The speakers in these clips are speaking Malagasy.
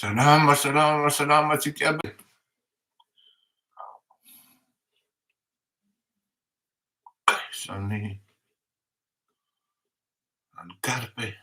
Salama, salama, salama tsika aby. Zany ankarpa e.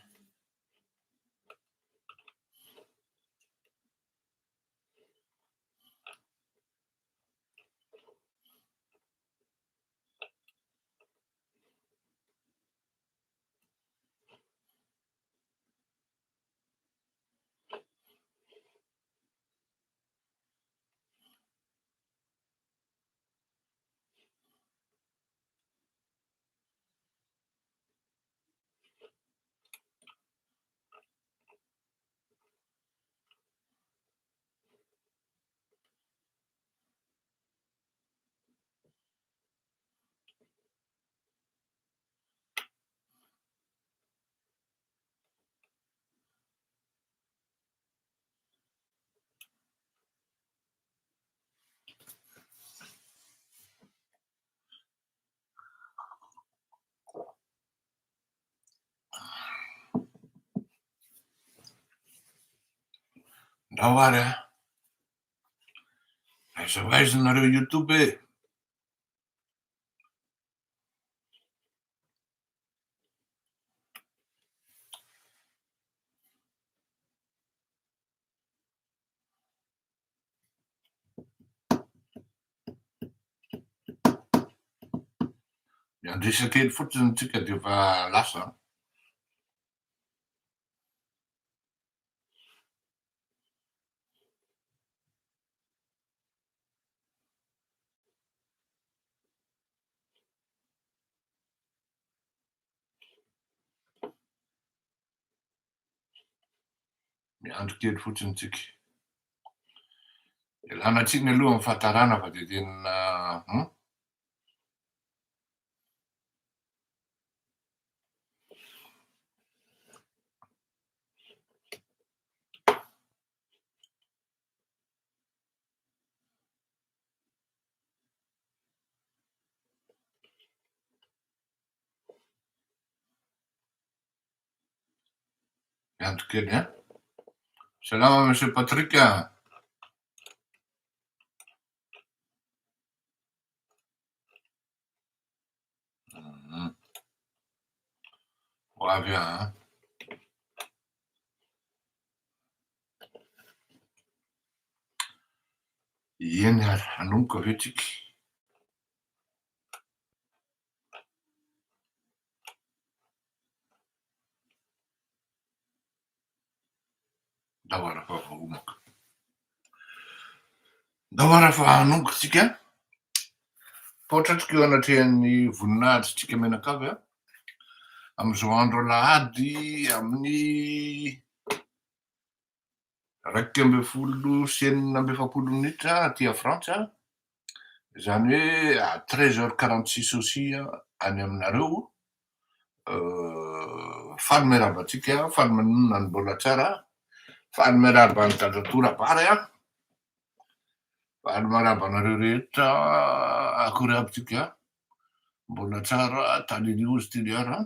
Ndao ary a, aiza ho aiza nareo YouTube e. Miandrisakely fotsiny tsika de efa lasa. Miandro kely fotsiny tsika. Ialana tsiny aloha amin'ny fahatarana fa de tena miandro kely a. Salama monsieur Patrick a. Ho avy a. Eny ary anomboka aveo tsika. Ndao ara fa voaomaka. Ndao ara fa hanomboka tsika. Paotratrika eo anatrehan'ny voninahitrytsika menakavy a. Am'izao andro alahady amin'ny 1:40 aty a Frantsa, zany hoe à 13h46 aussi any aminareo. Faly miarahaba antsika, faly maninona ny mbola tsara, faly miarahaba ny dadantora bary a, faly miarahaba anareo rehetra akory aby tsika, mbola tsara taliny ozy teliara,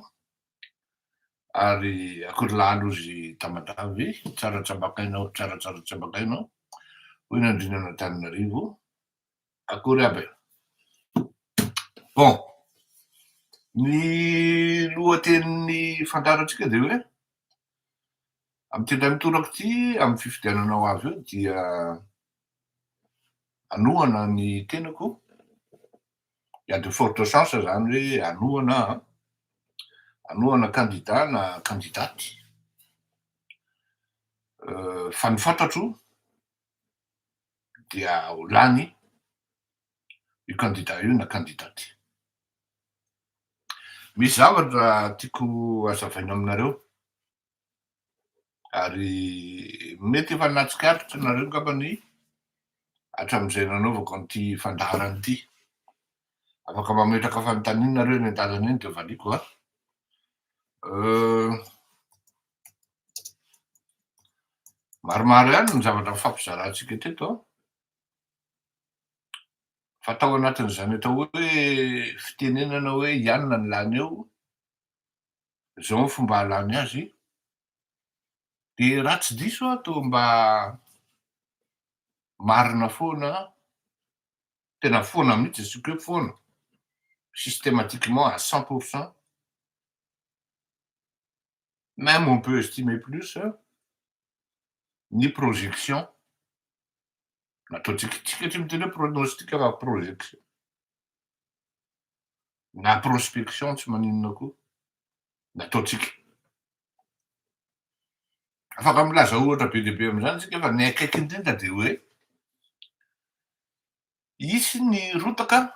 ary akory lalozy tamatavy, tsara tsabakainao, tsara tsabakainao, hoy ny Andrinana Antananarivo, akory aby. Bon, ny lohatenin'ny fantarantsika de hoe amin'ny tendra mitorako ty amin'ny fifidiananao avy eo dia anohana ny tenako. Il y a de fortes chances zany hoe anohana candidat na candidaty. Fa ny fantatro dia ho lany io candidat io na candidaty. Misy zavatra tiako hazavaina aminareo, ary mety efa nahatsikaritra nareo angambany hatramin'izay nanaovako an'ity fandaharana ity. Afaka mametraka fanontaniana nareo eny an-dalana eny de valiko a. Maromaro ihany ny zavatra mifampizarantsika teto a. Fa tao anatin'izany atao hoe fitenenana hoe ianona ny lany eo, zao ny fomba halany azy, de raha tsy diso aho toa mba marina foana, tena foana mihitsy asika hoe foana, systématiquement à 100%. Même on peut estimer plus, ny projection. Ataontsika tsy miteny hoe pronostic fa projection. Na prospection tsy maninona koa. Nataontsika. Afaka milaza ohatra be dia be amin'izany isika fa ny akaiky indrindra dia hoe hisy ny rotaka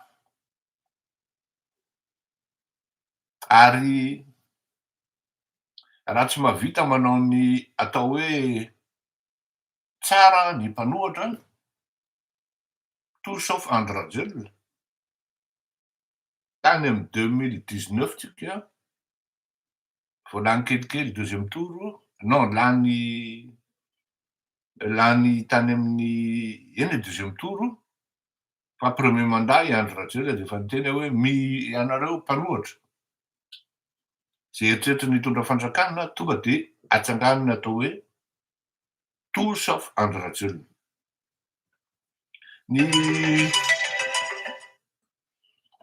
ary raha tsy mahavita manao ny atao hoe tsara ny mpanohatra, tout sauf Andradjel, tany amin'ny 2019 tsika, vao lany kelikely deuxième tour, non lany tany amin'ny eny e deuxième tour, fa premier mandat i Andradjel dia efa niteny hoe ianareo mpanohatra, zay eritreritry nitondra fanjakana tonga dia atsanganiny atao hoe tout sauf Andradjel.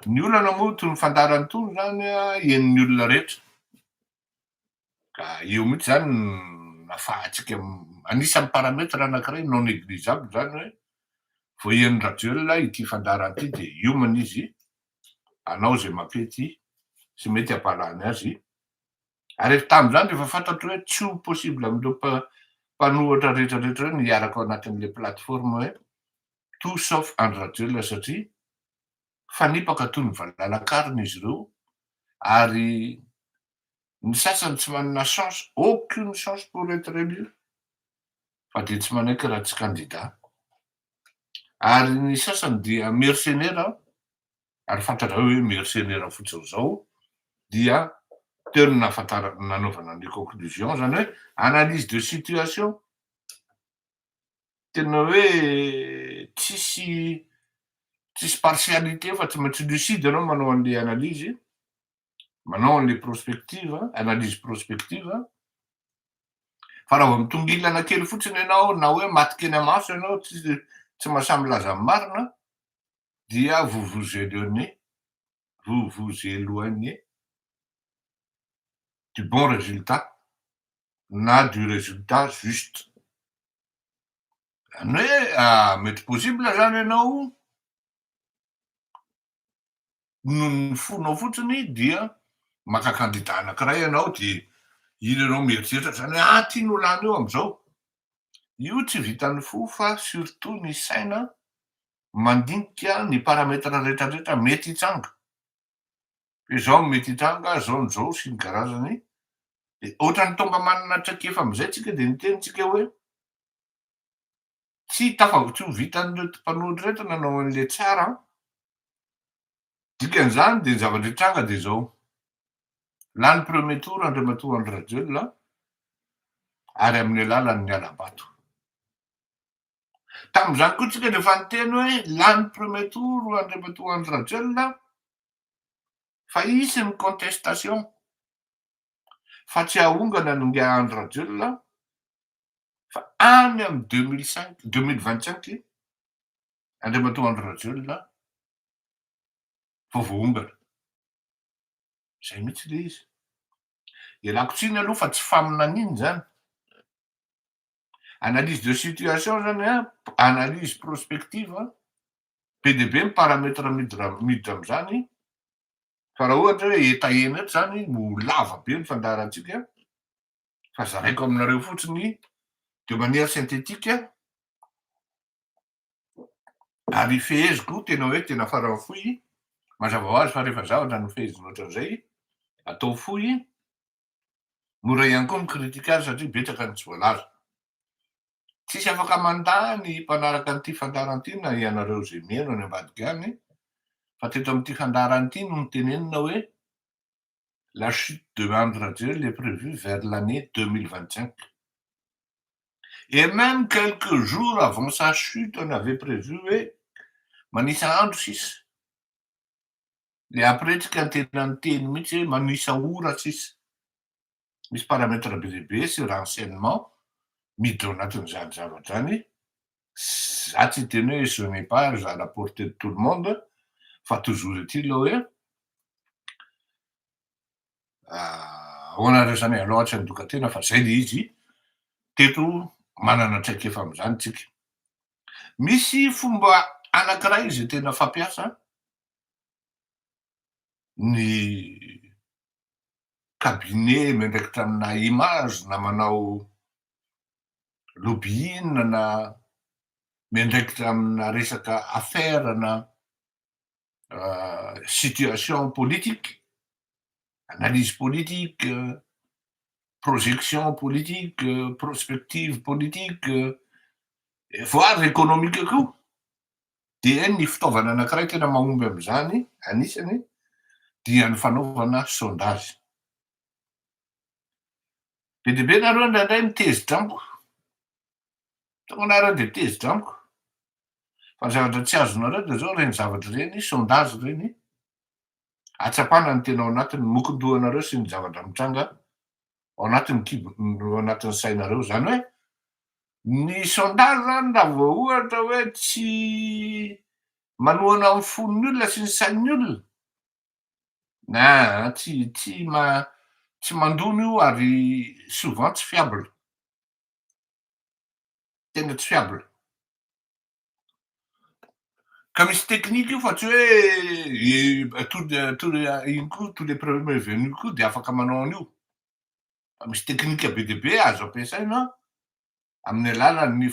Ny olana moa toy ny fandarany tony zany henon'ny olona rehetra. Ka io mihitsy zany nahafahantsika anisan'ny parametre anankiray non négligeable zany hoe vao henon'ny Radjoelina ity fandarany ity dia human izy, anao zay mampety sy mety hampalany azy. Ary efa tamin'izany efa fantatro hoe tsy ho possible amin'ireo mpanohatra rehetrarehetra ny hiaraka ao anatin'ilay plateforme hoe tout sauf Andradjel satria fanipaka toy ny valalakarina izy ireo ary ny sasany tsy manana chance, aucune chance pour être élu, fa dia tsy manaiky raha tsy candidat. Ary ny sasany dia mercenaire, ary fantatrao hoe mercenaire fotsiny zao, dia teo ny nanaovana ny conclusion zany hoe analyse de situation, tena hoe tsisy partialité fa tsy maintsy lucide anao manao an'ilay analyse, manao an'ilay prospective, analyse prospective. Fa raha vao mitongilana kely fotsiny ianao na hoe maty keny amaso ianao tsy mahasamy laza amin'ny marina, dia vous vous éloignez du bon résultat na du résultat juste. Zany hoe mety possible zany ianao no ny fonao fotsiny dia maka candidat anankiray ianao dia iny ianao mieritreritra zany hoe tiany ho lany eo amin'izao. Io tsy vitan'ny fo fa surtout ny saina mandinika ny parametra rehetrarehetra mety hitsanga. Izao mety hitsanga, zao sy ny karazany. Ohatrany tonga manana traikefa amin'izay tsika dia nitenitsika hoe tsy ho vitan'ireo mpanohatra rehetra nanao an'ilay tsara. Dikan'izany dia ny zavatra hitranga dia zao. Lany premier tour Andriamatoa Andradjel ary amin'ny alalan'ny Alabato. Tamin'izany koa tsika dia efa niteny hoe lany premier tour Andriamatoa Andradjel fa hisy ny contestation, fa tsy ahongana ny Andradjel fa any amin'ny 2025 Andriamatoa Andradjel vao voahongana. Zay mihitsy le izy. Ialako tsiny aloha fa tsy faminan'iny zany. Analyse de situation zany analyse prospective, be dia be ny parametre miditra amin'izany. Fa raha ohatra hoe hetahena eto zany no lava be ny fandarantsika, fa zaraiko aminareo fotsiny de manière synthétique, ary feheziko tena hoe tena farany fohy, mazava ho azy fa rehefa zavatra no fehezina ohatran'izay atao fohy, mora ihany koa mikritika azy satria betsaka ny tsy voalaza. Tsisy afaka mandany mpanaraka an'ity fandarana ity na ianareo zay mihaino any ambadika any, fa teto amin'ity fandarana ity no nitenenina hoe la chute de Andradjel est prévue vers l'année 2025. Et même quelques jours avant sa chute, on avait prévu hoe manisa andro sisa. Le apretrika ny tena niteny mihitsy hoe manisa ora sisa. Misy parametre be dia be sy renseignement miditra ao anatin'izany zavatra zany Za tsy teny hoe ce n'est pas à la portée de tout le monde fa toujours est-il hoe ahoana resany loatra ny dokatena fa zay le izy teto manana traikefa am'zany tsika. Misy fomba anankiray zay tena fampiasa ny cabinet miandraikitra amina image na manao lobbying na miandraikitra amina resaka affaire na situation politique, analyse politique, projection politique, prospective politique, voire économique koa. Dia ny fitaovana anankiray tena mahomby am'zany anisany dia ny fanaovana sondage. Be dia be nareo indraindray mitezitra amiko, tonga anareo de tezitra amiko, fa ny zavatra tsy azonareo de zao reny zavatra reny sondage reny atsapana ny tena ao anatiny mokondohanareo sy ny zavatra mitranga ao anatin'ny ao anatin'ny sainareo. Zany hoe ny sondage zany raha vao ohatra hoe tsy manohana amin'ny fon'ny olona sy ny sain'ny olona na tsy mandony io ary souvent tsy fiable, tena tsy fiable. Ka misy teknika io fa tsy hoe tous les premiers venus koa de afaka manao an'io. Fa misy teknika be dia be azo ampiasaina amin'ny alalan'ny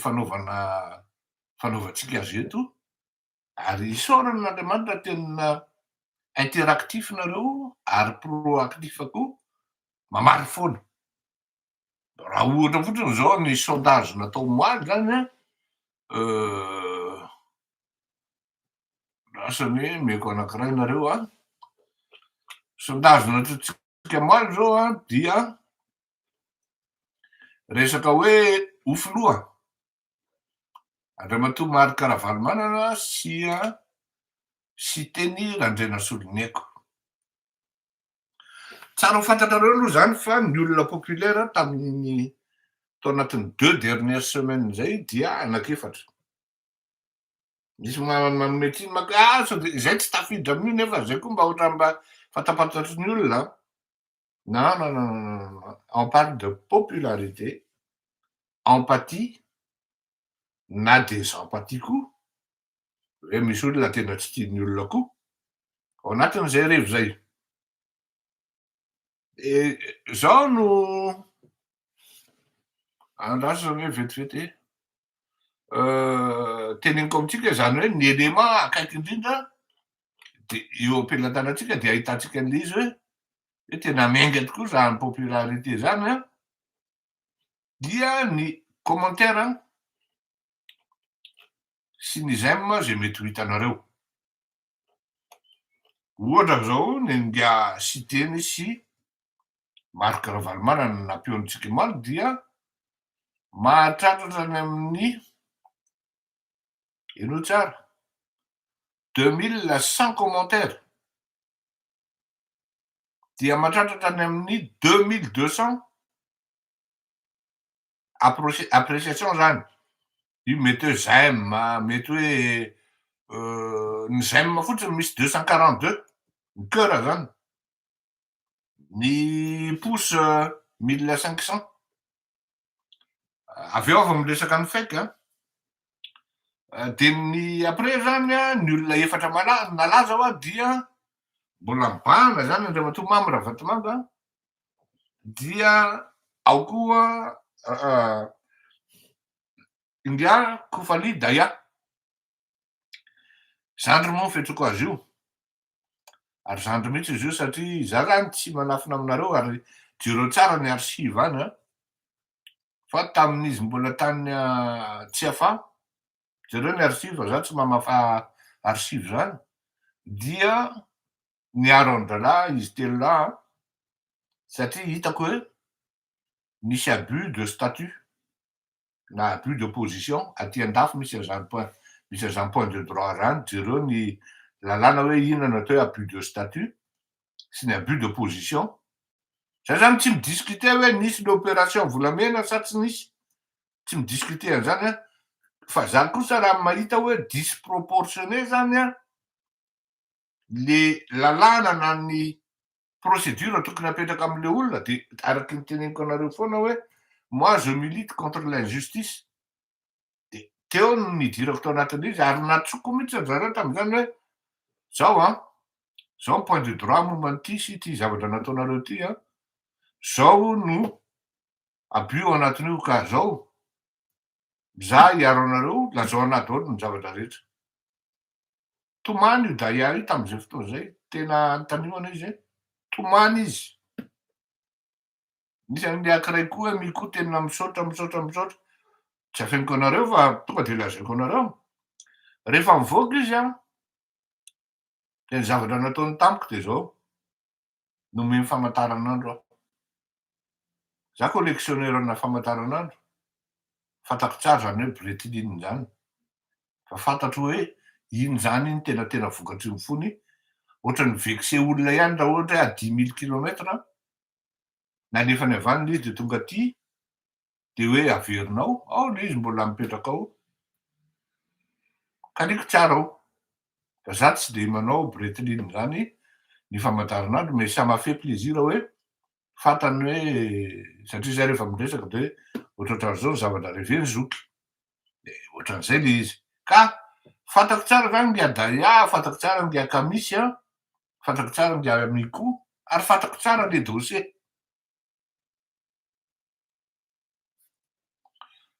fanaovantsika azy eto ary isaoran'Andriamanitra tena interactif nareo ary proactif koa mamaly foana. Raha ohatra fotsiny zao ny sondage natao moaly zany lasany hoe meko anankiray nareo sondage nataontsika moaly zao dia resaka hoe ho filoha Andriamatoa Marc Ravalomanana sy teny Randrianasoly Niaiko. Tsara ho fantatrareo aloha zany fa ny olona populaire tamin'ny tao anatin'ny 2 dernières semaines zay dia anakefatra. Misy manome tiny sao de zay tsy tafiditra amin'io nefa zay koa mba ohatrany mba fantapatatry ny olona. Non, on parle de popularité, empathie na désempathie koa, hoe misy olona tena tsy tiany olona koa ao anatin'izay revo zay. Zao no andrasany hoe vetivety teneniko amintsika zany hoe ny élément akaiky indrindra de eo am-pelantanantsika de ahitantsika an'le izy hoe tena miainga tokoa zany popularité zany dia ny commentaire sy ny j'aime zay mety ho hitanareo. Ohatra zao ny Ngia Siteny sy Marc Ravalomanana nampiony-tsika moaly dia mahatratratra any amin'ny ino tsara 2100 commentaires dia mahatratratra any amin'ny 2200 appréciation zany. Io mety hoe j'aime, mety hoe ny j'aime fotsiny misy 242 ny cœur zany, ny pouce 1500. Avy eo avy miresaka ny fake de ny après zany ny olona efatra nalaza dia mbola mibahana zany Andriamatoa Mamy Ravatomanga dia ao koa Ngia Kofaly Daya. Zandry moa fihetsika azy io ary zandry mihitsy izy io satria za zany tsy manafina aminareo ary jereo tsara ny archive any fa tamin'izy mbola tany Tsiafa jereo ny archive za tsy mamafa archive zany dia niaro andralahy izy telo lahy satria hitako hoe nisy abus de statut na abus de position aty an-dafy misy an'izany point de droit zany jereo ny lalàna hoe inona no atao hoe abus de statut sy ny abus de position. Zay zany tsy midiscuter hoe nisy ny opération volamena sa tsy nisy, tsy midiscuter an'zany Fa za kosa raha mahita hoe disproportionné zany a, le lalàna na ny procédure tokony apetraka am'le olona de araky ny teneniko anareo foana hoe moi je milite contre l'injustice. De teo no nidirako tao anatin'izy ary natsoko mihitsy zareo tam'zany hoe zao a, zao ny point de droit momba an'ty sy ty zavatra nataonareo ty a, zao no abio anatin'io ka zao za hiaro anareo lazao anahy daholo ny zavatra rehetra. Tomany io Daïa io tam'zay fotoana zay, tena anotaniana izy hoe tomany izy. Misy an'le ankiray koa hoe miko tena misaotra, tsy afeniko anareo fa tonga de lazaiko anareo. Rehefa mivoaka izy a, de ny zavatra nataony tamiko de zao, nomeny famantaranandro aho. Za collectionneur-na famantaranandro, fantako tsara zany hoe bretiliny zany, fa fantatro hoe iny zany iny tena vokatry ny fony, ohatran'ny vexe olona ihany raha ohatra hoe à 10 000 kilomètres na nefany havanana izy de tonga aty de hoe averinao, ao le izy mbola mipetraka ao. Kaniko tsara ao, fa za tsy de manao bretiliny zany ny famantaranandro, mais ça m'a fait plaisir hoe fantany hoe satria zay rehefa miresaka de ohatrohatran'zao ny zavatra reveny zoky, de ohatran'izay le izy. Ka fantako tsara zany ngy Daïa, fantako tsara ngy Kamisy a, fantako tsara ngy Miko, ary fantako tsara le dossier.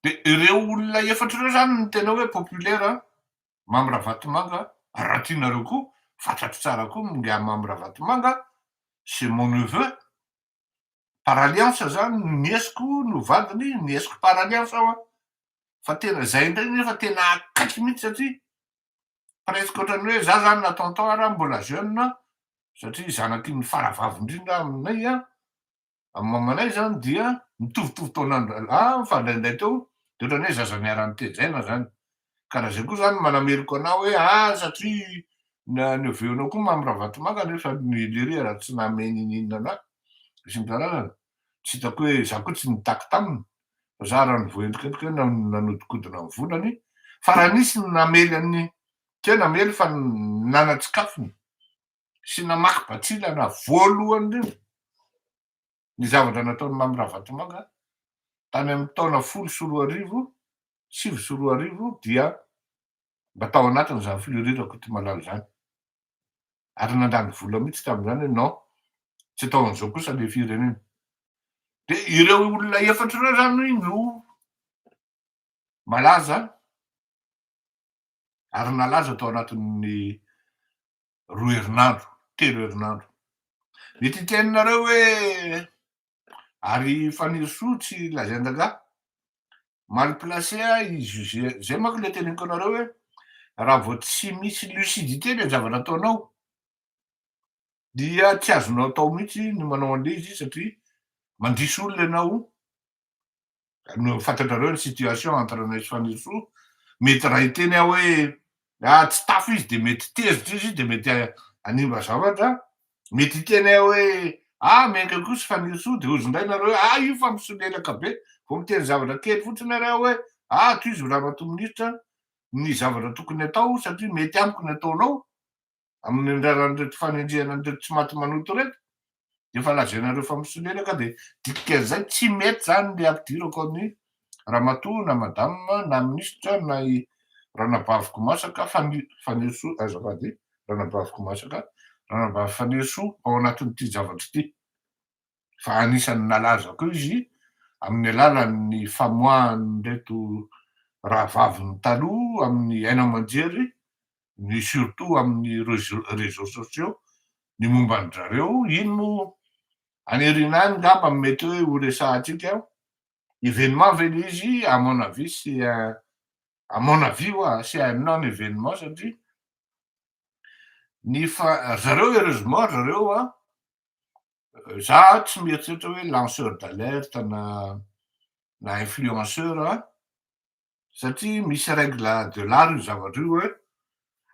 De ireo olona efatra ireo zany no tena hoe populaire Mamy Ravatomanga, raha tianareo koa fantatro tsara koa ngy Mamy Ravatomanga, c'est mon neveu. Par alliance zany niesiko no vadiny, niesiko par alliance aho a, fa tena zay indray nefa tena akaiky mihitsy satria presque ohatrany hoe za zany natonton raha mbola jeune, satria zanaky ny faravavo indrindra aminay a, amy mamanay zany dia mitovitovy taonandro mifandraindray teo de ohatrany hoe zaza niara nitejaina zany. Ka raha zay koa zany manameriko anao hoe satria neveu-nao koa Mamy Ravatomanga nefa nileria raha tsy nameny ininona anahy sy ny karazany. Tsy hitako hoe za koa tsy nitaky taminy, fa za raha nivoentiko nanodikodina ny volany, fa raha nisy ny namely an'ny tsy hoe namely fa nanatsikafony sy namaky batsilana voalohany indrindra ny zavatra nataony Mamy Ravatomanga tany amin'ny taona 10 dia mba tao anatiny zany filorirako ty malala zany. Ary nandany vola mihitsy tam'zany hoe non, tsy atao an'izao kosa le firenena. De ireo olona efatra ireo zany no malaza ary nalaza tao anatin'ny 2 herinandro, 3 herinandro. Mety hiteninareo hoe ary Faniry Soa tsy lazain-dangà, mal placé i juge, zay manko le teneniko anareo hoe raha vao tsy misy lucidité le zavatra ataonao dia tsy azonao atao mihitsy ny manao an'le izy satria mandrisy olona ianao. No fantatrareo ny situation entre anay sy Faniry Soa, mety raha hiteny aho hoe tsy tafo izy de mety tezitra izy de mety hanimba zavatra, mety hiteny aho hoe miainga koa sy Faniry Soa de ozondray nareo hoe io fa misolelaka be, vao miteny zavatra kely fotsiny areo hoe toizy ramatoa minisitra ny zavatra tokony atao satria mety amiko ny ataonao amin'ny raran'ireto fanendrehana an'ireto tsy maty manoto reto, de efa lazainareo fa misolelaka de dikan'izay tsy mety zany le ampidirako amin'ny ramatoa na madama na minisitra na i ranabaviko masaka Faniry Soa, azafady ranabaviko masaka, ranabavy Faniry Soa ao anatin'ity zavatra ity. Fa anisan'ny nalaza koa izy amin'ny alalan'ny famoahan'ireto rahavaviny taloha amin'ny aina aman-jery, ny surtout amin'ny réseaux sociaux, ny momba an zareo, ino no aneriana any ngamba mety hoe ho resahantsika événement ve le izy à mon avis c'est à mon avis c'est un non événement satria zareo heureusement zareo za tsy mieritreritra hoe lanceur d'alerte na influenceur satria misy règle de l'art io zavatra io hoe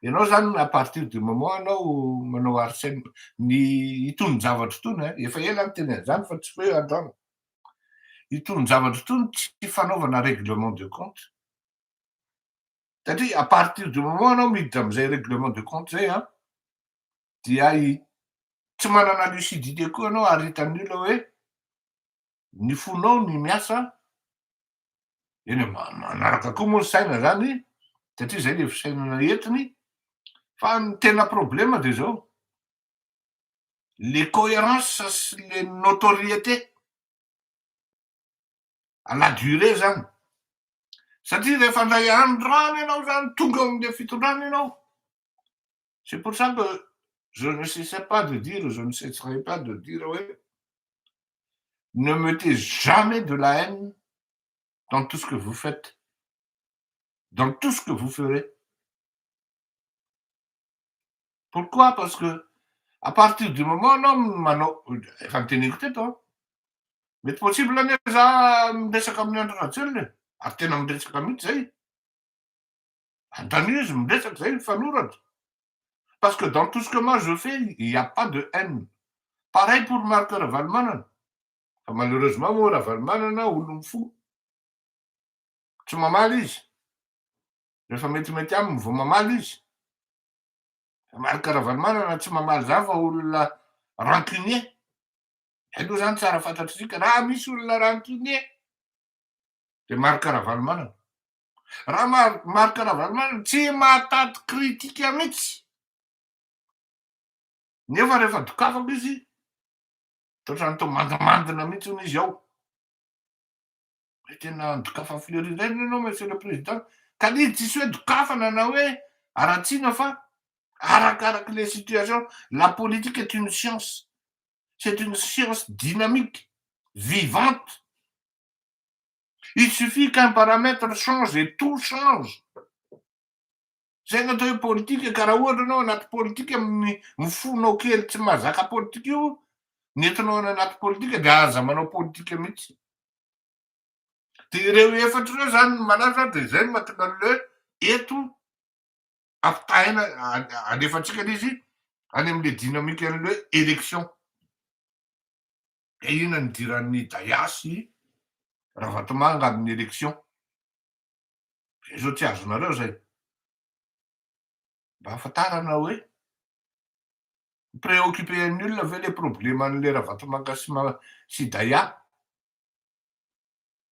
ianao zany à partir du moment anao manao harcèlement ny itony zavatra itony efa ela ny teny an'izany fa tsy hoe andrano. Itony zavatra itony tsy fanaovana règlement de compte Satria à partir du moment anao miditra am'zay règlement de compte zay dia tsy manana lucidité koa anao haritan'ny olona hoe ny fonao ny miasa eny manaraka koa moa ny saina zany satria zay le fisainana entiny fa ny tena problème de zao les cohérences sy le notoriété à la durée zany satria rehefa ndray androany ianao zany tonga amin'le fitondrana ianao. C'est pour ça que je ne cessais pas de dire, je ne cesserai pas de dire, oui, ne mettez jamais de la haine dans tout ce que vous faites, dans tout ce que vous ferez. Pourquoi? Parce que à partir du moment efa niteniko teto mety possible anefa za miresaka amin'ny andro ratsy ary tena miresaka mihitsy zay. Antanizy miresaka zay mifanoratra. Parce que dans tout ce que moi je fais, il n'y a pas de haine. Pareil pour Marc Ravalomanana. Fa malheureusement moa Ravalomanana olo fo. Tsy mamaly izy. Rehefa metimety aminy vao mamaly izy. Marc Ravalomanana tsy mamaly za fa olona rancunier. Aloha zany tsara fantatritsika raha misy olona rancunier de Marc Ravalomanana. Raha Marc Ravalomanana tsy mahataty kritika mihitsy. Nefa rehefa dokafako izy totrany to mandamandina mihitsy hono izy ao. Tena dokafa fleurireny ianao monsieur le président ka izy tsisy hoe dokafana na hoe aratsiana fa arakaraky les situations. La politique est une science. C'est une science dynamique, vivante. Il suffit qu'un paramètre change et tout change. Zay natao hoe politique karaha ohatra anao anaty politique mifonao kely tsy mahazaka politique io nentinao any anaty politique de aza manao politique mihitsy. De ireo efatra ireo zany malaza de zay no mahatonga an'le eto ampitahina alefatsika izy any amin'le dynamique an'le élection. E ina nidiran'ny Dayasy Ravatomanga amin'ny élection. Zay zao tsy azonareo zay. Mba ahafantarana hoe préoccupé an'ny olona ve le problème an'le Ravatomanga sy Daya?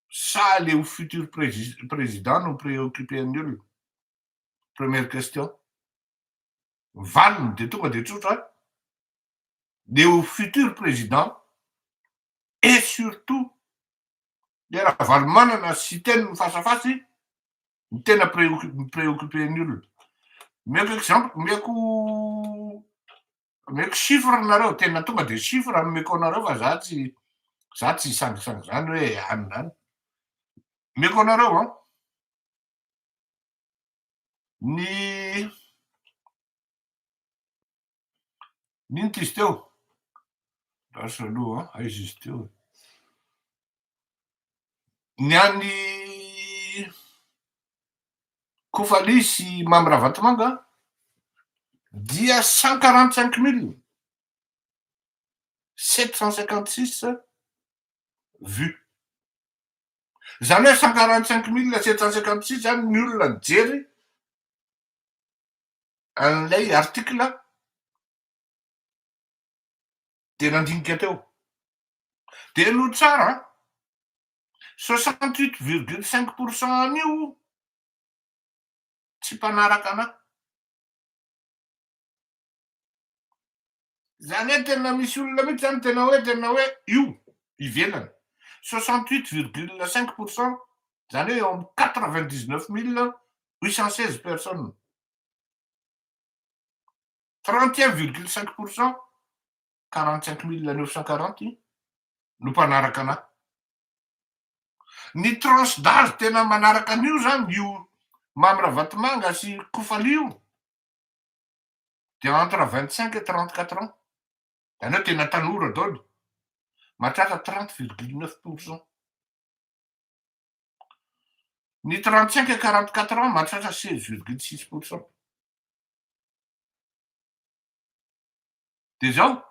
Sa le futur président no préoccupé an'ny olona? Première question. Valiny de tonga de tsotra le futur président et surtout le Ravalomanana sy teny mifasafasy ny tena préoccupé an'ny olona. Meko exemple, meko chiffre nareo tena tonga de chiffre ameko anareo fa za tsy sangisangy zany hoe anina any. Meko anareo ny nino ty izy teo? Lasa aloha aiza izy teo? Ny an'ny Kofaly sy Mamy Ravatomanga dia 145 756 vues. Zany hoe 145 756 zany ny olona nijery an'ilay article de nandinika teo. De no tsara 68,5% an'io tsy mpanaraka anahy. Zany hoe tena misy olona mihitsy zany tena hoe io ivelany 68,5% zany hoe eo 99 816 personnes. 31,5% 45 940 no mpanaraka anahy. Ny tranche d'âge tena manaraka an'io zany io Mamy Ravatomanga sy Kofaly io de entre 25 et 34 ans. Zany hoe tena tanora daholo. Mahatratra 30,9%. Ny 35 et 44 ans mahatratra 16,6%. De zao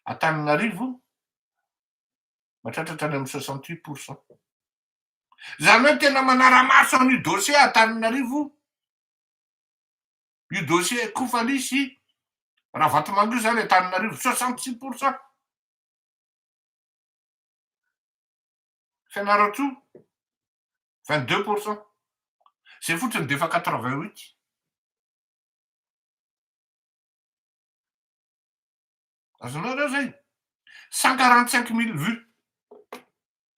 Antananarivo mahatratra hatrany amin'ny 68%. Zany hoe tena manara-maso an'io dossier Antananarivo. Io dossier Kofanisy raha vatomanga io zany Antananarivo 66%. Fianarantsoa 22%. C'est fotsiny defa 88. Azonareo zay 145 000 vues.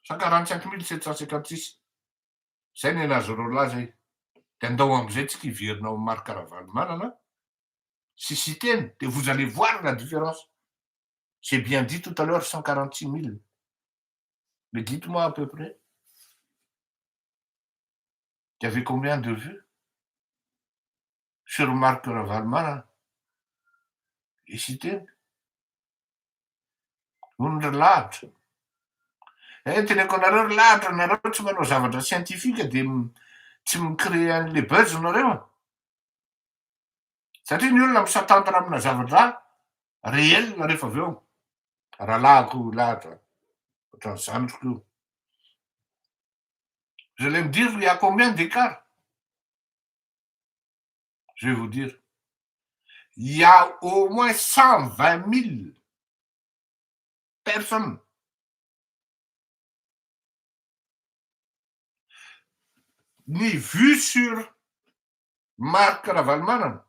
145 756. Zay ny nazo rôla zay. De andao am'izay tsika iverinao maro Karavalimanana. Si citez, et vous allez voir la différence. J'ai bien dit tout à l'heure 146 000. Mais dites-moi à peu près. Il y avait combien de vues sur Marc Ravalmana et citez Wunderlaat. Teneko nareo lahatra nareo tsy manao zavatra sientifika de tsy micrée an'le buzz nareo. Satria ny olona misatantara amina zavatra réel rehefa avy eo. Rahalahako lahatra. Ohatran'izany tokoa. Vous allez me dire, il y a combien d'écart? Je vais vous dire. Il y a au moins 120 000 personnes ni vues sur Marc Ravalmana.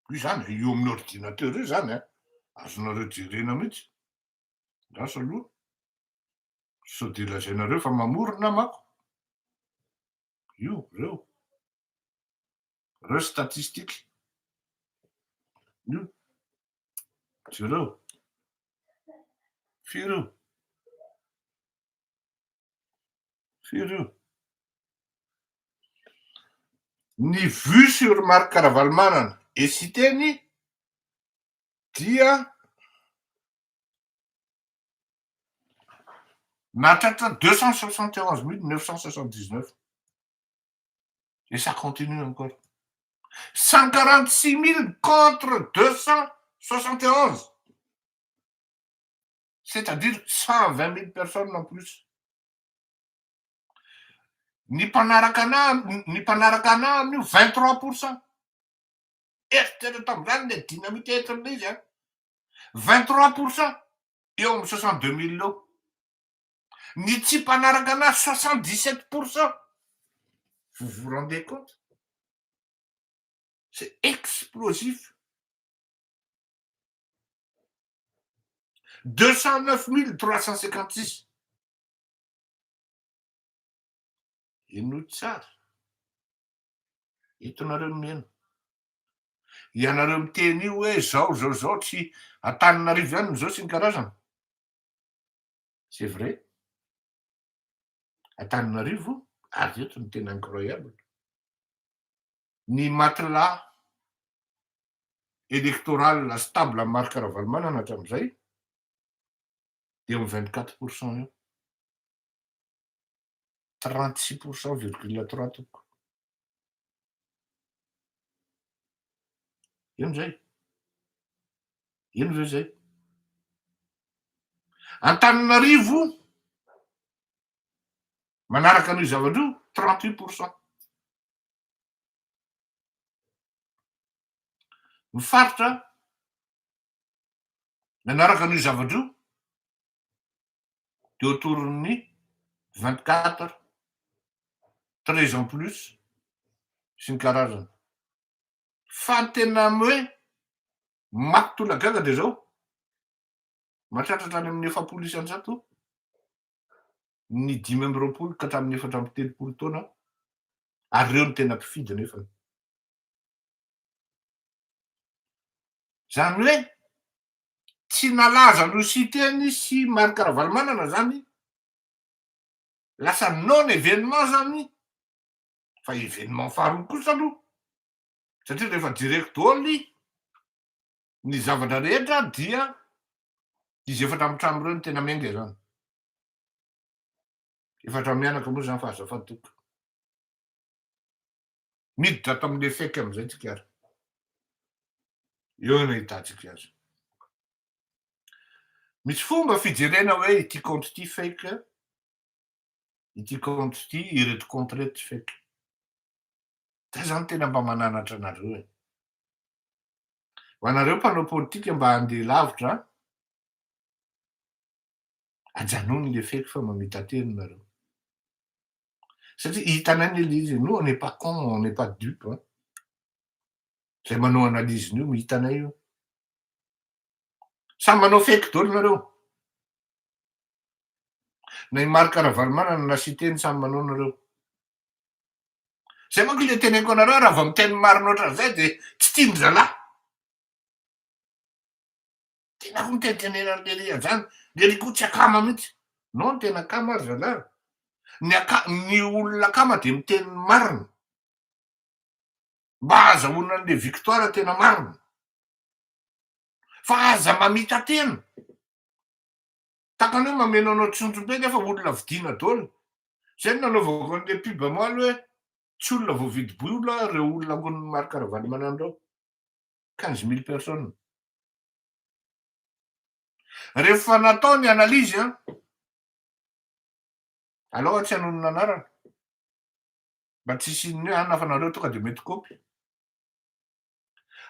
Io zany io amin'ny ordinateur io zany a. Azonareo jerena mihitsy. Lasa aloha. Sao de lazainareo fa mamorona manko. Io, reo. Reo statistique. Io. Jereo. Fireo. Fireo. Ny vue sur Marc Ravalmanana et citeny dia mahatratra 271 979. Et ça continue encore. 146 000 contre 271. C'est-à-dire 120 000 personnes en plus. Ny mpanaraka anahy amin'io 23%. Eritrereto tamin'izany le dynamite etin'ilay izy a. 23%. Eo amin'ny 62 000 eo. Ny tsy mpanaraka anahy 77%. Vous vous rendez compte? C'est explosif. 209 356. Ino tsara. Hitonareo mihaino. Ianareo miteny io hoe zao tsy Antananarivo ihany zao sy ny karazany. C'est vrai. Antananarivo ary eto ny tena incroyable. Ny matelas électoral stable Marc Ravalmanana hatramin'izay dia eo 24% eo. 36,3 toko. Ino zay? Ino ve zay? Antananarivo manaraka an'io zavatra io 38%. Ny faritra manaraka an'io zavatra io de autour ny 24, 13 en plus sy ny karazany. Fa tena hoe mampitolagaga de zao mahatratra any amin'ny 700 ny 5 ka hatramin'ny 430 taona ary reo ny tena mpifidy nefany. Zany hoe tsy nalaza no citeny sy Marc Ravalmanana zany lasa non événement zany fa événement faharoa kosa aloha. Satria rehefa directoly ny zavatra rehetra dia izy efatra am'trano reo ny tena miainga zany. Efatra mianaka moa zany fahazafady toko. Miditra tamin'le faiky am'izay tsika ary. Eo no ahitantsika azy. Misy fomba fijerena hoe ity compte ity fake ity compte ity, ireto compte reto tsy faiky. Zay zany tena mba mananatra anareo e. Ho anareo mpanao politika mba handeha lavitra, ajanony le faiky fa mamita teny nareo. Satria hitanay le izy, nous on n'est pas con, on n'est pas dupe. Zay manao analyse io hitanay io. Samy manao faiky daholo nareo. Neymar Karavalmana nasiteny samy manao nareo. Zay manko le teneniko anareo raha vao miteny marina ohatran'izay de tsy tiany zalahy. Tena ko mitenitenena an'le zany, le koa tsy akama mihitsy. Non tena akama zalahy. Ny olona akama de miteny marina. Mba azahoana an'le victoire tena marina. Fa aza mamita tena. Takanio mameno anao tsontsombe nefa olona vidiana daholo. Zay nanaovako an'le pub moaly hoe tsy olona voavidy bola reo olona angoniny Neymar Karavalmana andreo. 15 000 personnes. Rehefa natao ny analyse aloha tsy hanonona anarana. Mba tsy hisin'ny hoe nafa nareo tonga de mety kopy.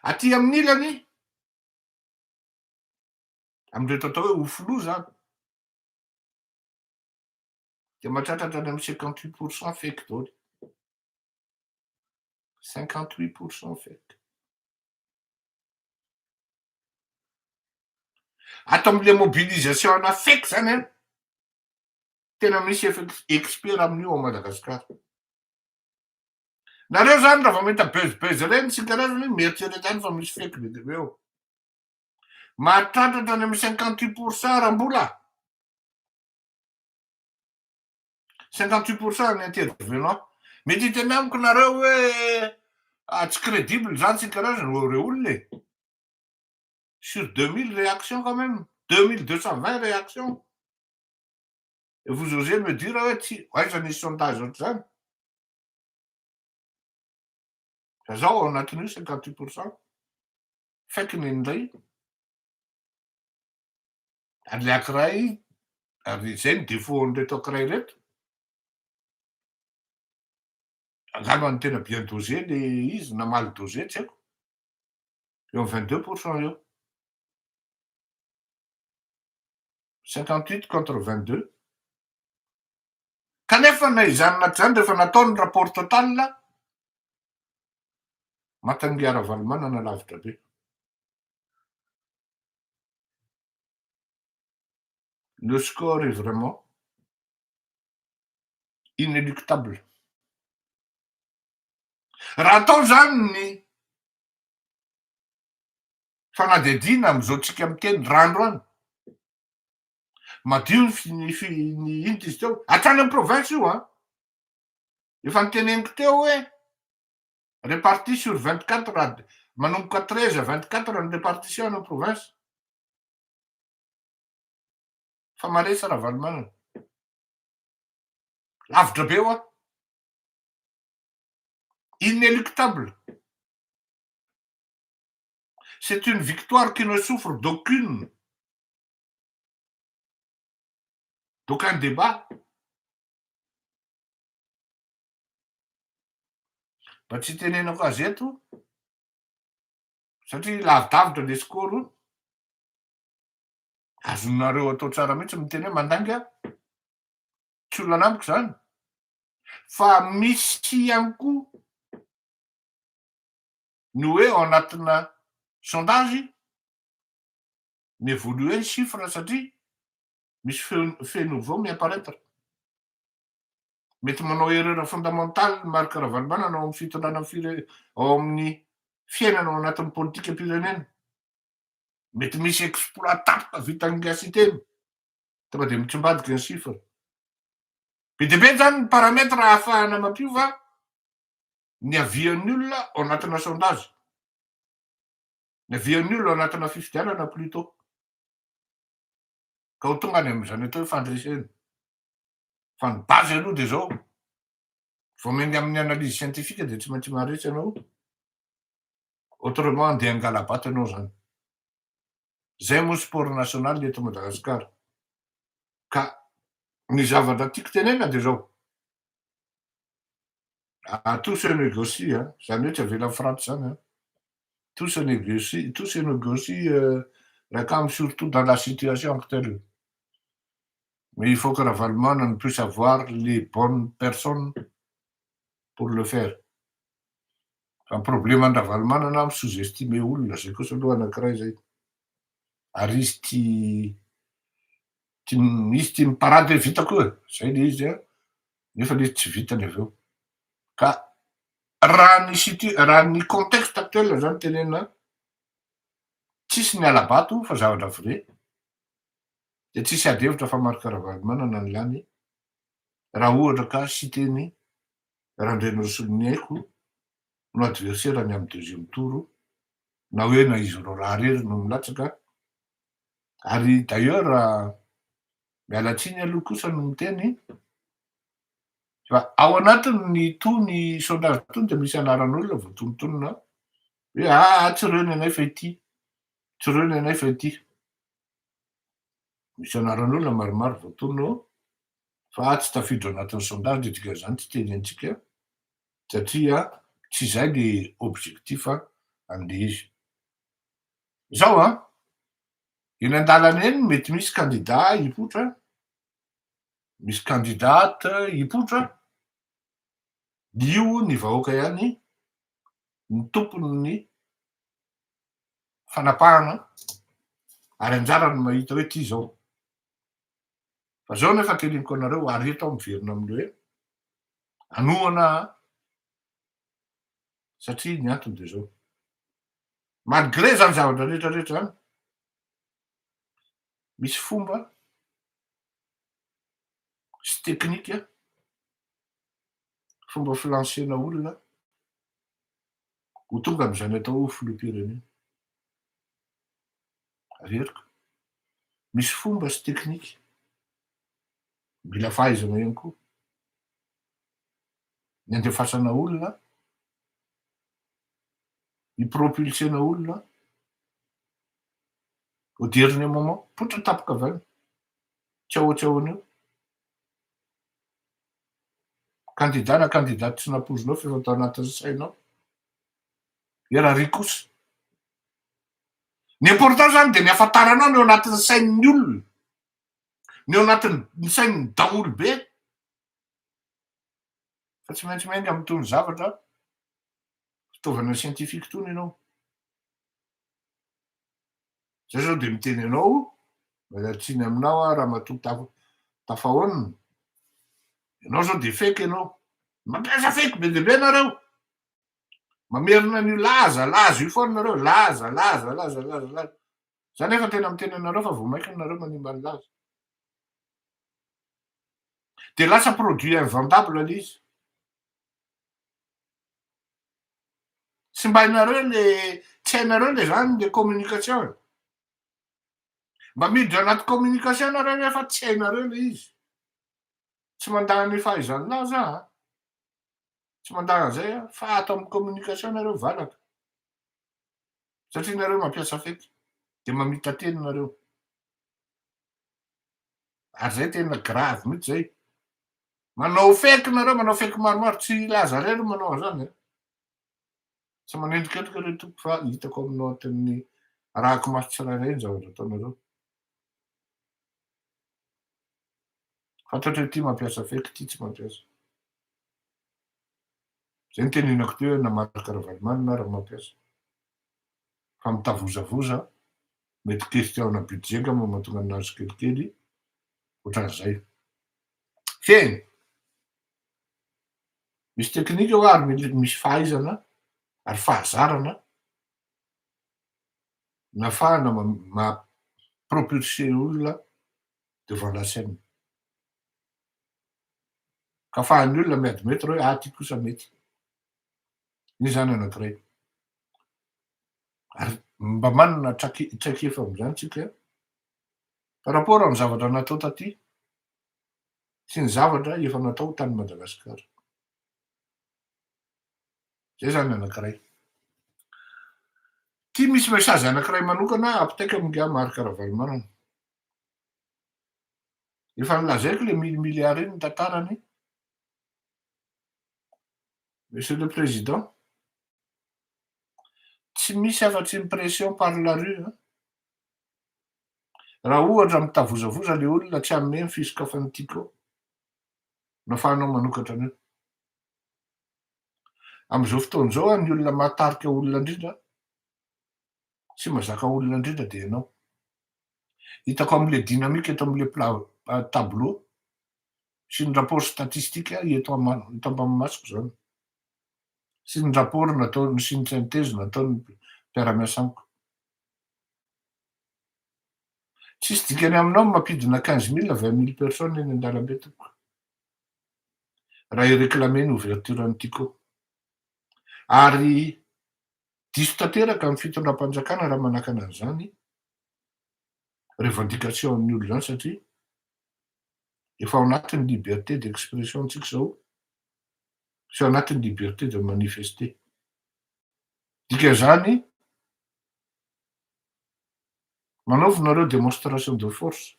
Aty amin'ilany amindreo atao hoe ofolo zany. De mahatratratra any amin'ny 58% fake daholo. 58% fake. Ato amin'le mobilisation ana fake zany tena misy expert amin'io a Madagasikara. Nareo zany raha vao mahita bezibez reny sy karazany mieritseritsy zany fa misy fake eo. Mahatratra any amin'ny 58% raha-mbola 58% ny intervenant. Mety hiteny amiko nareo hoe tsy crédible zany sy karazany reo olona e. Sur 2000 réactions quand même, 2220 réactions. Et vous osez me dire aiza nisy sondage ohatr'izany. Fa zao ao anatin'io 58% faiky ny indray. Ary le ankiray, ary zay ny défaut an'ireto ankiray reto. Angamba ny tena bien dosé le izy na mal dosé tsy haiko. Eo amin'ny 22% eo. 58 contre 22. Kanefa na izany anatin'izany rehefa natao ny rapport total Matangara Valmana nalavitra be. Le score est vraiment inéluctable. Raha atao zany ny fanadihadiana am'izao tsika miteny randro any. Madio ny ino izy teo hatrany amin'ny province io efa niteneniko teo hoe réparti sur 24 manomboka 13 à 24 ny répartition any province. Fa maresa Ravalmana. Lavitra be inéluctable. C'est une victoire qui ne souffre d'aucun débat. Mba tsy tenenako azy eto satria lavidavitra le score azonareo atao tsara mihitsy miteny hoe mandanga tsy olona anamiko zany. Fa misy ihany koa ny hoe ao anatina sondage n'évoluer ny chiffre satria misy fait nouveau miapparaître. Mety manao erreur fondamentale Neymar Karavalmana ao amin'ny fitondrana ao amin'ny fiainana ao anatin'ny politika pirenena. Mety misy exploitable vitany gasy teny tonga de mitsimbadika ny chiffre. Be dia be zany ny paramètre ahafahana mampiova ny avian'ny olona ao anatina sondage. Ny avian'ny olona ao anatina fifidianana plutôt. Ka ho tonga any amin'izany atao fandresena. Fa ny base aloha de zao. Vao mendy amin'ny analyse scientifique de tsy maintsy maharesy anao. Autrement andeha angala-bato anao zany. Zay moa sport national eto Madagasikara. Ka ny zavatra tiako tenena de zao. Tout se négocie, hein. Zany hoe tsy avela frantsa zany, hein. Tout se négocie, Rakam, surtout dans la situation actuelle. Mais il faut que Ravalmanan puisse avoir les bonnes personnes pour le faire. Fa ny probleman'ny Ravalomanana mi-sous-estimer olona, zay kosa aloha anankiray zay. Ary izy tia miparady hoe vita koa, zay le izy a, nefa le izy tsy vitany avy eo. Ka raha ny contexte actuel zany tenena, tsisy ny alabato fa zavatra vrai, de tsisy ady hevitra fa marika Ravalomanana ny lany, raha ohatra ka citeny Randrianarosy ny haiko no adversairany amin'ny deuxième tour, na hoe na izy ro raha rery no milatsaka. Ary d'ailleurs miala tsiny aloha kosa no miteny fa ao anatiny tony sondage tony de misy anaran'olona voatonontonona hoe tsy reo ny anay fa ity, tsy reo ny anay fa ity. Misy anaran'olona maromaro voatonona ao fa tsy tafiditra anatin'ny sondage, de dikan'izany tsy teny antsika satria tsy zay le objectif an'le izy. Zao eny an-dalana eny mety misy candidat hipotra, misy candidate hipotra, io ny vahoaka ihany ny tompony fanapahana, ary anjara no mahita hoe ty zao. Fa zao nefa teneniko anareo, ary eto miverina am'le hoe anohana satria ny antony de zao. Malgré zany zavatra rehetrarehetra zany, misy fomba sy teknika, fomba filansena olona ho tonga am'zany atao filoham-pirenena. Averiko, misy fomba sy teknika, mila fahaizana ihany koa, ny andefasana olona, hipropulsena olona au dernier moment, poitra tapoka avy any, tsy ahoatsy eo. Candidat na candidaty tsy nampozinao fa efa tao anatin'ny sainao, erary kosa. Ny important zany de ny afantaranao ny eo anatin'ny sain'ny olona, ny eo anatin'ny sain'ny daholobe, fa tsy maintsy mainga am'tony zavatra fitaovana sientifika tony ianao. Zay zao de miteny anao, mialatsiny aminao Ramatoa Tafaonina, ianao zao de feka ianao, mampiasa feka be dia be nareo, mamerina an'io laza io foana nareo, laza. Za nefa tena miteny anareo fa vao maika nareo manimba ny laza. De lasa produit invendable le izy. Tsy mba hainareo le, tsy hainareo le zany le communication. Mba miditra anaty communication nareo nefa tsy hainareo le izy. Tsy mandany fahaizany laza tsy mandana zay fa ato amin'ny communication nareo valaka. Satria nareo mampiasa fety de mamita teny nareo. Ary zay tena grave mihitsy zay. Manao feky nareo, manao feky maromaro, tsy laza rery manao an'zany. Tsy manendrikendrika re tompo fa hitako aminao atin'ny rahako maso tsirairay ny zavatra ataonareo. Fantatra hoe ty mampiasa feky, ty tsy mampiasa. Zay ny tenenako teo hoe namarika Ravalomanana raha mampiasa. Fa mitavozavoza, mety question-na budget angamba mahatonga anazy kelikely ohatran'izay. Feny, misy teknika eo ary misy fahaizana ary fahazarana nahafahana mampropulser olona devant la scène. Ka afahan'ny olona miadimety hoe ty kosa mety. Iny zany anankiray. Ary mba manana traikefa am'zany tsika par rapport amin'ny zavatra natao taty sy ny zavatra efa natao tany Madagasikara. Zay zany anankiray. Ty misy message anankiray manokana ampitaiko amin'ga marika Ravalomanana. Efa nilazaiko le 1000 milliards iny ny tantarany. Monsieur le Président, tsy misy afa-tsy ny pression par la rue an. Raha ohatra mitavozavoza le olona tsy hanome ny fisokafany tiako no afahanao manokatra an'io. Am'izao fotoan'izao ny olona mahatarika olona indrindra, sy mazaka olona indrindra de ianao. Hitako am'le dynamique eto am'le tableau sy ny rapport statistique eto ambanimasoko zany, sy ny rapport nataony sy ny synthèse nataony mpiara-miasa amiko. Tsisy dikany aminao mampidina 15 000 20 000 personnes eny an-dalambe tompo. Raha ireklame ny ouverture an'tiako. Ary diso tanteraka ny fitondram-panjakana raha manakana an'izany revendication ny olo zany satria efa ao anatin'ny liberté d'expression antsika zao sy ao anatin'ny liberté de manifester. Dikan'izany manaovanareo démonstration de force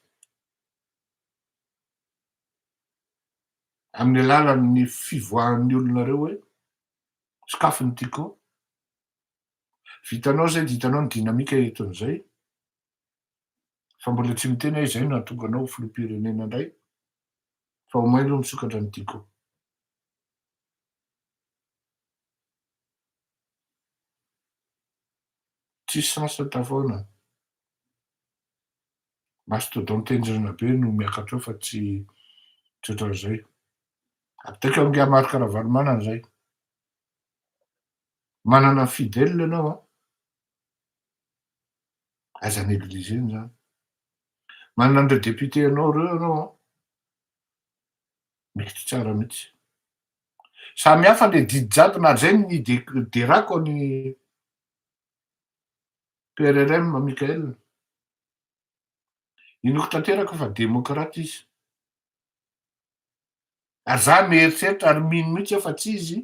amin'ny alalan'ny fivoahan'ny olonareo hoe sokafiny tiako. Vitanao zay dia hitanao ny dynamika eton'izay fa mbola tsy miteny hoe izay no hahatonga anao filoham-pirenena indray fa ho may aloha misokatra ny tiako. Tsisy sansa tafoana. Mastodonte-ndrana be no miakatra eo fa tsy ohatran'izay. Apitaiko angia marika Ravalomanana zay. Manana fidèle ianao an, aza négligeny zany. Manana an'ireo député anao reo ianao an, mety tsara mihitsy. Samy hafa le didy jado na zay ny derako ny PRRM Mikael. Inoko tanteraka fa démocrate izy. Ary za mieritreritra ary mino mihitsy fa tsy izy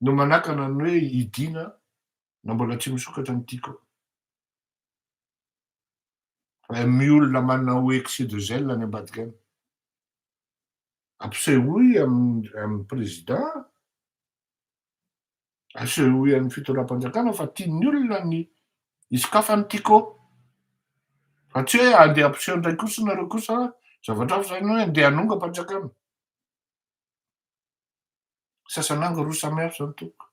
no manakana ny hoe hidina na mbola tsy misokatra ny tiako. Fa miolona manana ho excès de zèle any ambadika any. Ampisehoy amin'ny président, asehoy amin'ny fitondram-panjakana fa tian'ny olona ny hisokafany tiako. Fa tsy hoe andeha ampiseho indray kosa nareo kosa zavatra hafa zany hoe andeha hanonga mpanjakana. Sasan'anga roa samy hafa zany tompoko.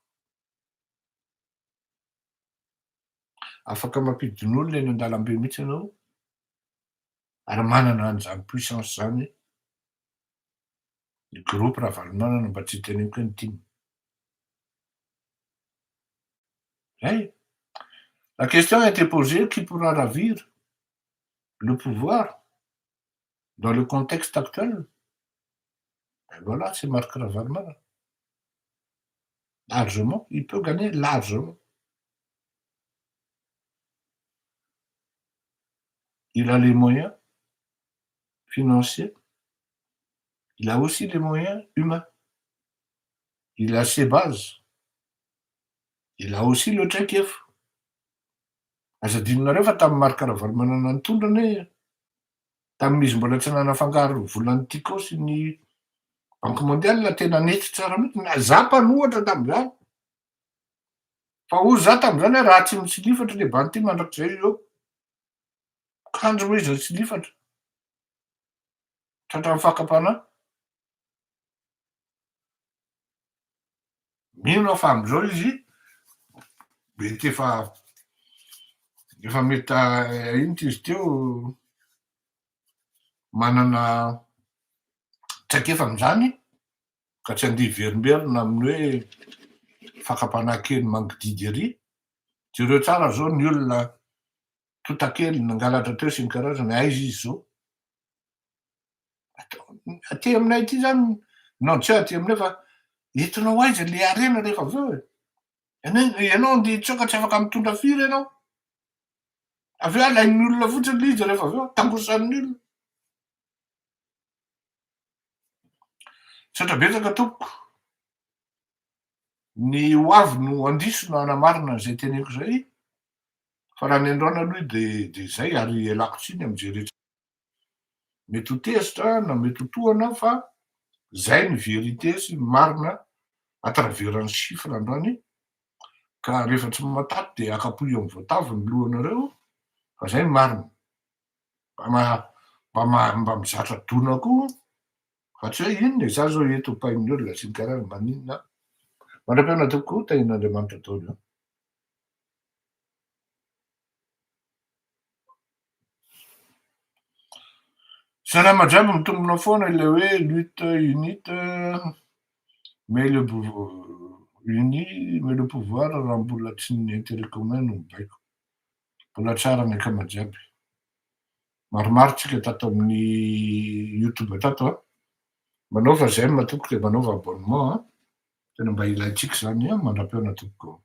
Afaka mampidina olona eny an-dalambe mihitsy ianao ary manana an'izany puissance zany ny groupe Ravalomanana mba tsy hiteneniko ny tiany. Zay. La question a été posée, qui pourra ravir le pouvoir dans le contexte actuel? Et voilà, c'est Marc Ravalomanana. Largement, il peut gagner largement. Il a les moyens financiers, il a aussi les moyens humains. Il a ses bases. Il a aussi le train-kef. Aza adinonareo fa tamin'ny Marc Ravalomanana nitondrana hoe tamin'izy mbola tsy nanafangaro volan'ny tiako sy ny Banque mondiale tena nety tsara mihitsy na za mpanohatra tamin'izany. Fa ozy za tamin'izany hoe raha tsy mitsilifatra le banty mandrakizay eo. Kandro hoe izy tsilifatra. Tratran'ny fakapanahy. Mino fa am'izao izy mety efa mety inona izy teo manana traikefa am'izany ka tsy andeha hiverimberina amin'ny hoe fakapanahy kely mangididy ery. Jereo tsara zao ny olona tota-kely nangalatra teo sy ny karazany aiza izy zao. Aty aminay aty zany non tsy hoe aty aminay fa entinao aiza le harena rehefa avy eo e. Ianao andeha hitsoaka tsy afaka mitondra firy ianao. Avy eo alain'ny olona fotsiny le izy rehefa avy eo tangosan'ny olona. Satra betsaka tompoko. Ny ho avy no andiso no hanamarina an'izay teneniko zay. Fa raha ny androana aloha de zay ary ialako tsiny am'zay rehetra. Mety ho tezitra na mety ho tohana fa zay ny vérité sy ny marina atraverany chiffre androany, ka rehefa tsy mataty de akapoy eo am'voatavo ny lohanareo, fa zay ny marina. Mba mizatra dona koa, fa tsy hoe inona e, za zao eto pain'ny olona sy ny tariny maninona. Mandram-piona tokoa tenin'Andriamanitra daholo io. Salama jiaby mitombona foana ilay hoe lutte unite mais le pouvoir raha mbola tsy ny intérêt commun no mibaiko. Mbola tsara ny ankamajiaby. Maromaro tsika tato amin'ny YouTube tato a, manao fa j'aime tompoko de manaova abonnement a, tena mba ilaitsika zany a mandram-piona tompoko.